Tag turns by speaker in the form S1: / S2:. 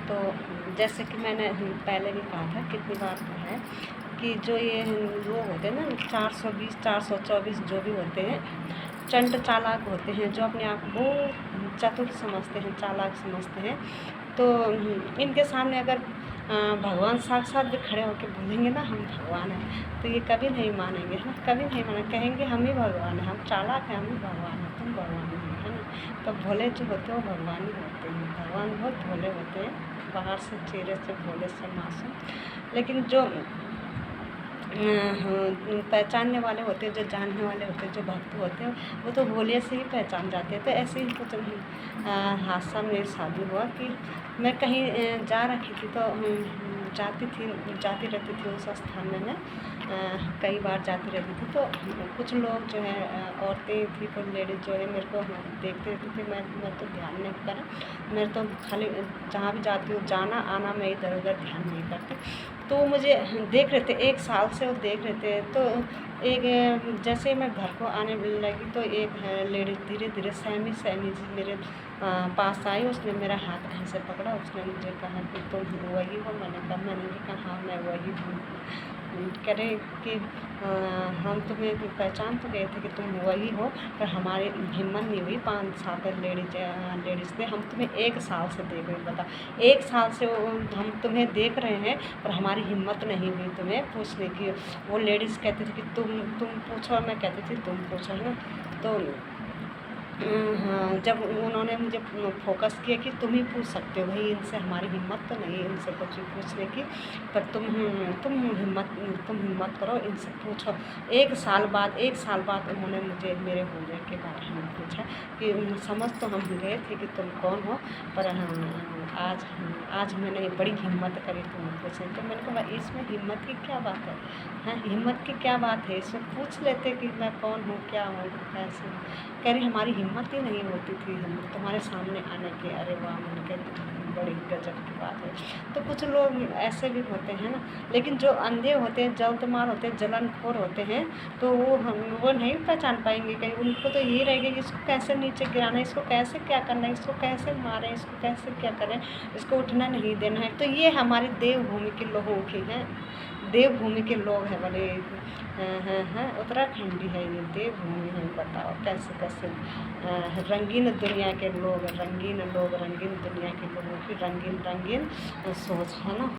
S1: तो जैसे कि मैंने पहले भी कहा था, कितनी बार कहा है कि जो ये लोग होते हैं ना 420 424 जो भी होते हैं, चंट चालाक होते हैं, जो अपने आप को चतुर समझते हैं, चालाक समझते हैं। तो इनके सामने अगर भगवान साक्षात भी खड़े होकर बोलेंगे ना हम भगवान हैं, तो ये कभी नहीं मानेंगे, है ना, कभी नहीं मानेंगे, कहेंगे हम ही भगवान हैं, हम चालाक हैं, हम ही भगवान हैं, तुम भगवान नहीं, है ना। तो भोले जो होते हैं वो भगवान ही होते हैं, भगवान बहुत भोले होते हैं, बाहर से चेहरे से भोले से मासूम, लेकिन जो पहचानने वाले होते हैं, जो जानने वाले होते हैं, जो भक्त होते हैं, वो तो भोले से ही पहचान जाते हैं। तो ऐसे ही कुछ हादसा मेरे साथ हुआ कि मैं कहीं जा रही थी, तो जाती रहती थी उस स्थान में मैं कई बार जाती रहती थी। तो कुछ लोग जो है औरतें थी, कोई लेडीज़ जो है मेरे को देखते रहती थी। मैं तो ध्यान नहीं करा, मैं तो खाली जहाँ भी जाती हूँ जाना आना, मैं इधर उधर ध्यान नहीं करती। तो वो मुझे देख रहे थे, 1 साल से वो देख रहे थे। तो एक जैसे मैं घर को आने लगी, तो एक लेडीज़ धीरे-धीरे सहमी जी मेरे पास आई। उसने मेरा हाथ ऐसे पकड़ा, उसने मुझे कहा कि तुम वही हो? मैंने भी कहा हाँ, मैं वही हूँ। कह रहे कि हम तुम्हें पहचान तो गए थे कि तुम वही हो, पर हमारी हिम्मत नहीं हुई। 5-7 लेडीज़ थे, हम तुम्हें 1 साल से देख रहे हैं। बता, 1 साल से हम तुम्हें देख रहे हैं, पर हमारी हिम्मत नहीं हुई तुम्हें पूछने की। वो लेडीज़ कहती थी कि तुम पूछो, मैं कहती थी तुम पूछो, है ना। तो हाँ, जब उन्होंने मुझे फ़ोकस किया कि तुम ही पूछ सकते हो भाई, इनसे हमारी हिम्मत तो नहीं है इनसे कुछ भी पूछने की, पर तुम हिम्मत करो, इनसे पूछो। 1 साल बाद उन्होंने मुझे मेरे होने के बारे में पूछा कि समझ तो हम गए थे कि तुम कौन हो, पर आज मैंने बड़ी हिम्मत करी तुम्हें पूछने की। तो मैंने कहा इसमें हिम्मत की क्या बात है? हाँ, हिम्मत की क्या बात है? इसमें पूछ लेते कि मैं कौन हूँ, क्या हूँ, कैसे। कह रही हमारी हिम्मत ही नहीं होती थी हम तुम्हारे सामने आने की। अरे वाह! मैंने कहा बड़ी गज़ब की बात है। तो कुछ लोग ऐसे भी होते हैं ना, लेकिन जो अंधे होते हैं, जल्दमार होते हैं, जलनखोर होते हैं, तो वो नहीं पहचान पाएँगे कहीं। उनको तो यही रहेगा कि इसको कैसे नीचे गिराना है, इसको कैसे क्या करना है, इसको कैसे मारें, इसको कैसे क्या करें, इसको उठना नहीं देना है। तो ये हमारी देवभूमि के लोगों की हैं, देवभूमि के लोग हैं बोले। हैं, उत्तराखंडी है ये, देवभूमि है। बताओ कैसे रंगीन दुनिया के लोग, रंगीन दुनिया के लोगों की रंगीन सोच, है ना।